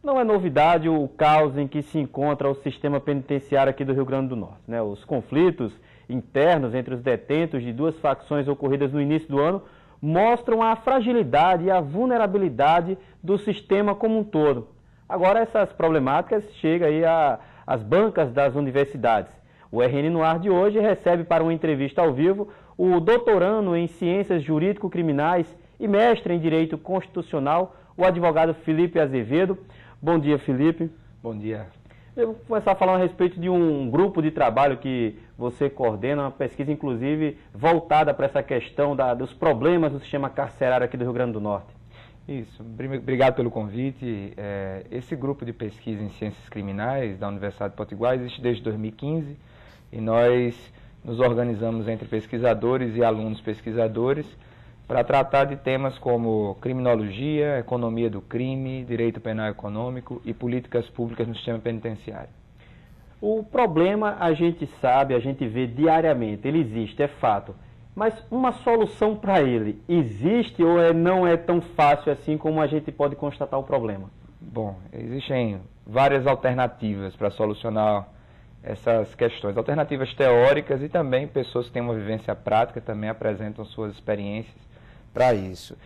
Não é novidade o caos em que se encontra o sistema penitenciário aqui do Rio Grande do Norte, né? Os conflitos internos entre os detentos de duas facções ocorridas no início do ano mostram a fragilidade e a vulnerabilidade do sistema como um todo. Agora essas problemáticas chegam aí às bancas das universidades. O RN no Ar de hoje recebe para uma entrevista ao vivo o doutorando em Ciências Jurídico-Criminais e mestre em Direito Constitucional, o advogado Felipe Azevedo. Bom dia, Felipe. Bom dia. Eu vou começar a falar a respeito de um grupo de trabalho que você coordena, uma pesquisa inclusive voltada para essa questão dos problemas do sistema carcerário aqui do Rio Grande do Norte. Isso, obrigado pelo convite. Esse grupo de pesquisa em Ciências Criminais da Universidade de Potiguar existe desde 2015 e nós nos organizamos entre pesquisadores e alunos pesquisadores para tratar de temas como criminologia, economia do crime, direito penal econômico e políticas públicas no sistema penitenciário. O problema a gente sabe, a gente vê diariamente, ele existe, é fato. Mas uma solução para ele existe ou não é tão fácil assim como a gente pode constatar o problema? Bom, existem várias alternativas para solucionar essas questões. Alternativas teóricas e também pessoas que têm uma vivência prática também apresentam suas experiências para isso.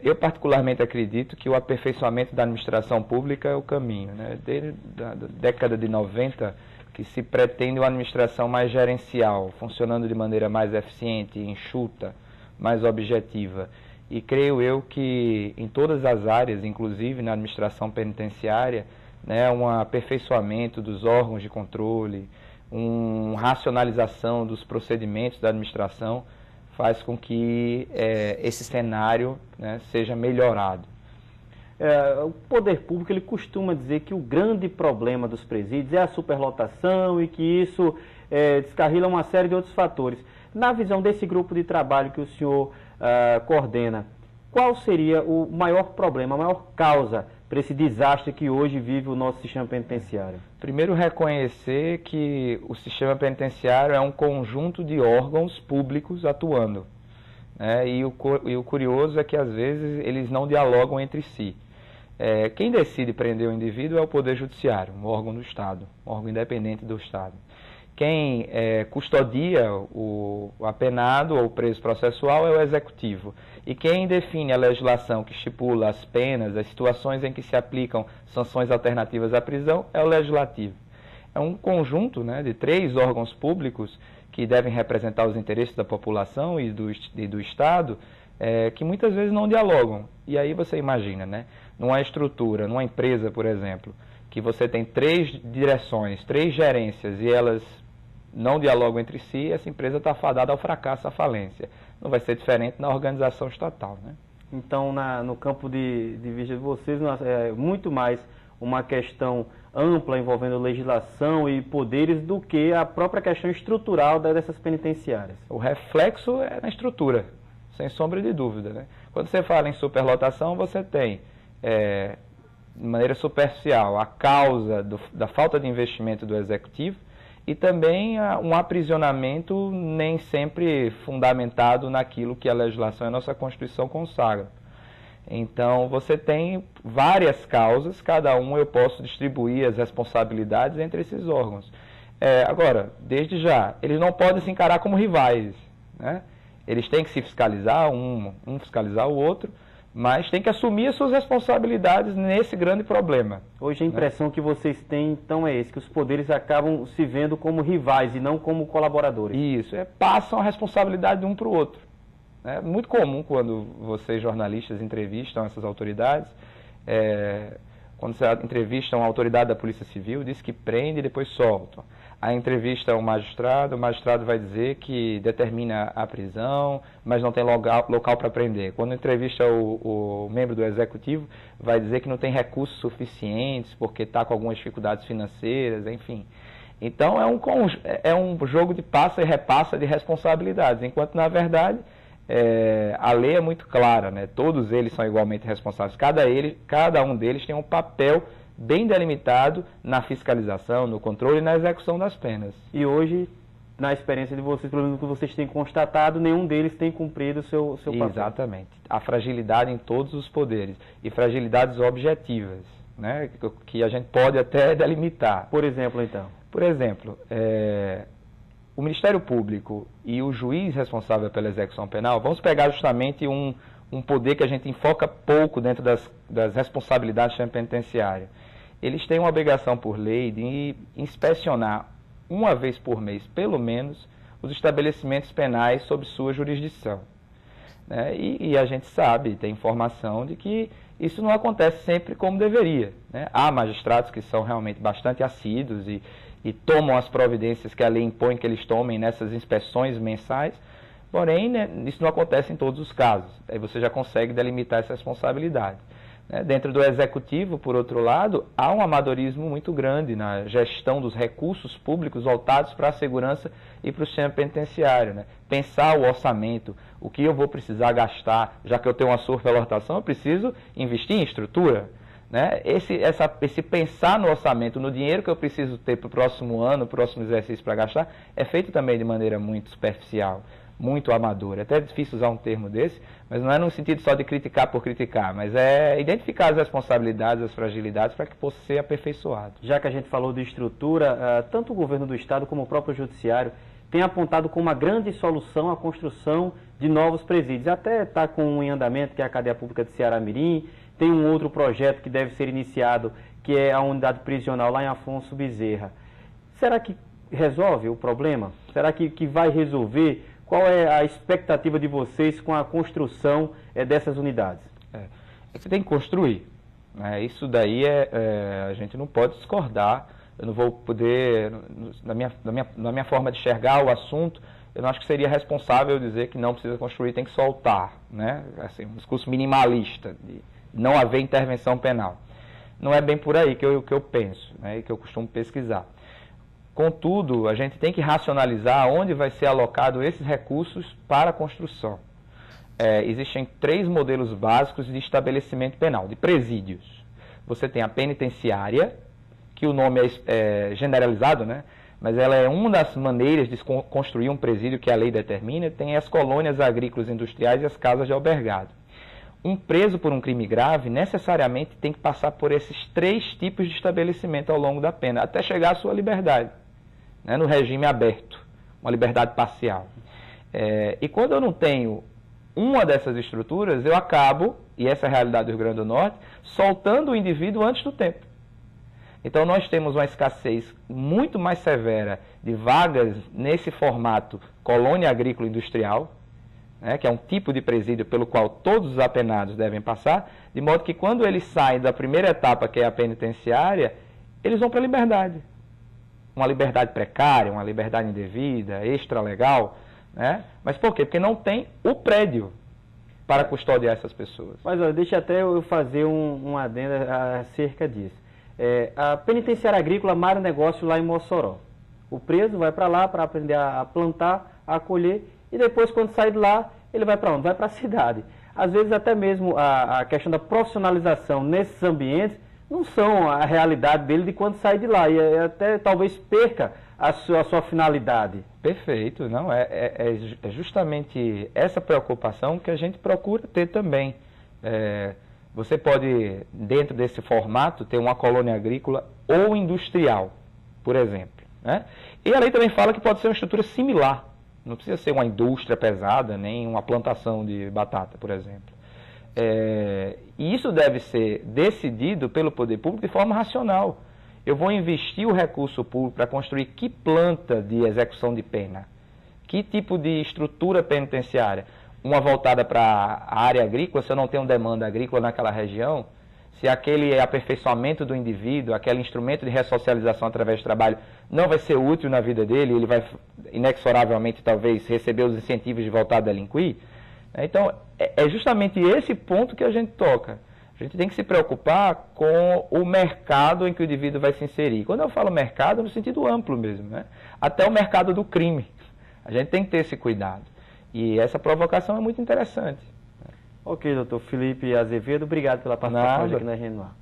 Eu particularmente acredito que o aperfeiçoamento da administração pública é o caminho, né? Desde a década de 90 que se pretende uma administração mais gerencial, funcionando de maneira mais eficiente, enxuta, mais objetiva. E creio eu que em todas as áreas, inclusive na administração penitenciária, né, um aperfeiçoamento dos órgãos de controle, uma racionalização dos procedimentos da administração faz com que esse cenário, né, seja melhorado. O poder público ele costuma dizer que o grande problema dos presídios é a superlotação e que isso descarrila uma série de outros fatores. Na visão desse grupo de trabalho que o senhor coordena, qual seria o maior problema, a maior causa para esse desastre que hoje vive o nosso sistema penitenciário? Primeiro, reconhecer que o sistema penitenciário é um conjunto de órgãos públicos atuando, né? E o curioso é que, às vezes, eles não dialogam entre si. Quem decide prender o indivíduo é o Poder Judiciário, um órgão do Estado, um órgão independente do Estado. Quem custodia o apenado ou o preso processual é o Executivo. E quem define a legislação que estipula as penas, as situações em que se aplicam sanções alternativas à prisão, é o Legislativo. É um conjunto, né, de 3 órgãos públicos que devem representar os interesses da população e do Estado, que muitas vezes não dialogam. E aí você imagina, né, numa estrutura, numa empresa, por exemplo, que você tem 3 direções, 3 gerências e elas não dialogam entre si, essa empresa está fadada ao fracasso, à falência. Não vai ser diferente na organização estatal, né? Então, no campo de vista de vocês, é muito mais uma questão ampla envolvendo legislação e poderes do que a própria questão estrutural dessas penitenciárias. O reflexo é na estrutura, sem sombra de dúvida, né? Quando você fala em superlotação, você tem, de maneira superficial, a causa da falta de investimento do Executivo, e também um aprisionamento nem sempre fundamentado naquilo que a legislação e a nossa Constituição consagram. Então, você tem várias causas, cada um eu posso distribuir as responsabilidades entre esses órgãos. Agora, desde já, eles não podem se encarar como rivais, né? Eles têm que se fiscalizar, um fiscalizar o outro, mas tem que assumir as suas responsabilidades nesse grande problema. Hoje a impressão que vocês têm, então, é esse, que os poderes acabam se vendo como rivais e não como colaboradores. Isso, passam a responsabilidade de um para o outro. É muito comum quando vocês, jornalistas, entrevistam essas autoridades, quando você entrevista uma autoridade da Polícia Civil, diz que prende e depois solta. A entrevista o magistrado vai dizer que determina a prisão, mas não tem local para prender. Quando entrevista o membro do Executivo, vai dizer que não tem recursos suficientes, porque está com algumas dificuldades financeiras, enfim. Então é um jogo de passa e repassa de responsabilidades, enquanto na verdade a lei é muito clara, né? Todos eles são igualmente responsáveis, cada um deles tem um papel bem delimitado na fiscalização, no controle e na execução das penas. E hoje, na experiência de vocês, pelo menos que vocês têm constatado, nenhum deles tem cumprido o seu papel. Exatamente. A fragilidade em todos os poderes e fragilidades objetivas, né, que a gente pode até delimitar. Por exemplo, então? Por exemplo, o Ministério Público e o juiz responsável pela execução penal, vamos pegar justamente um poder que a gente enfoca pouco dentro das responsabilidades do sistema penitenciário. Eles têm uma obrigação por lei de inspecionar uma vez por mês, pelo menos, os estabelecimentos penais sob sua jurisdição. Né? E a gente sabe, tem informação de que isso não acontece sempre como deveria. Né? Há magistrados que são realmente bastante assíduos e tomam as providências que a lei impõe que eles tomem nessas inspeções mensais, porém, né, isso não acontece em todos os casos. Aí você já consegue delimitar essa responsabilidade. Dentro do Executivo, por outro lado, há um amadorismo muito grande na gestão dos recursos públicos voltados para a segurança e para o sistema penitenciário. Né? Pensar o orçamento, o que eu vou precisar gastar, já que eu tenho uma superlotação, eu preciso investir em estrutura. Né? Esse pensar no orçamento, no dinheiro que eu preciso ter para o próximo ano, para o próximo exercício para gastar, é feito também de maneira muito superficial, muito amadora. É até difícil usar um termo desse, mas não é no sentido só de criticar por criticar, mas é identificar as responsabilidades, as fragilidades para que possa ser aperfeiçoado. Já que a gente falou de estrutura, tanto o governo do Estado como o próprio Judiciário tem apontado como uma grande solução a construção de novos presídios. Até está com um em andamento, que é a Cadeia Pública de Ceará-Mirim, tem um outro projeto que deve ser iniciado, que é a unidade prisional lá em Afonso Bezerra. Será que resolve o problema? Será que vai resolver? Qual é a expectativa de vocês com a construção dessas unidades? Você tem que construir. Né? Isso daí a gente não pode discordar. Eu não vou poder, na minha forma de enxergar o assunto, eu não acho que seria responsável dizer que não precisa construir, tem que soltar. Né? Assim, um discurso minimalista, de não haver intervenção penal. Não é bem por aí que eu penso, né? E que eu costumo pesquisar. Contudo, a gente tem que racionalizar onde vai ser alocado esses recursos para a construção. Existem 3 modelos básicos de estabelecimento penal, de presídios. Você tem a penitenciária, que o nome é generalizado, né? Mas ela é uma das maneiras de construir um presídio que a lei determina. Tem as colônias agrícolas industriais e as casas de albergado. Um preso por um crime grave necessariamente tem que passar por esses 3 tipos de estabelecimento ao longo da pena, até chegar à sua liberdade. Né, no regime aberto, uma liberdade parcial. E quando eu não tenho uma dessas estruturas, eu acabo, e essa é a realidade do Rio Grande do Norte, soltando o indivíduo antes do tempo. Então nós temos uma escassez muito mais severa de vagas nesse formato colônia agrícola industrial, né, que é um tipo de presídio pelo qual todos os apenados devem passar, de modo que quando eles saem da primeira etapa, que é a penitenciária, eles vão para a liberdade. Uma liberdade precária, uma liberdade indevida, extralegal, né? Mas por quê? Porque não tem o prédio para custodiar essas pessoas. Mas olha, deixa até eu fazer um adendo acerca disso. A penitenciária agrícola Mário Negócio lá em Mossoró. O preso vai para lá para aprender a plantar, a colher, e depois quando sai de lá, ele vai para onde? Vai para a cidade. Às vezes até mesmo a questão da profissionalização nesses ambientes não são a realidade dele de quando sai de lá, e até talvez perca a sua finalidade. Perfeito, não, é justamente essa preocupação que a gente procura ter também. Você pode, dentro desse formato, ter uma colônia agrícola ou industrial, por exemplo. Né? E a lei também fala que pode ser uma estrutura similar, não precisa ser uma indústria pesada, nem uma plantação de batata, por exemplo. E isso deve ser decidido pelo poder público de forma racional. Eu vou investir o recurso público para construir que planta de execução de pena? Que tipo de estrutura penitenciária? Uma voltada para a área agrícola, se eu não tenho demanda agrícola naquela região, se aquele aperfeiçoamento do indivíduo, aquele instrumento de ressocialização através do trabalho não vai ser útil na vida dele, ele vai inexoravelmente talvez receber os incentivos de voltar a delinquir. Então, é justamente esse ponto que a gente toca. A gente tem que se preocupar com o mercado em que o indivíduo vai se inserir. Quando eu falo mercado, no sentido amplo mesmo, né? Até o mercado do crime. A gente tem que ter esse cuidado. E essa provocação é muito interessante. Ok, doutor Felipe Azevedo, obrigado pela participação aqui na RN No Ar.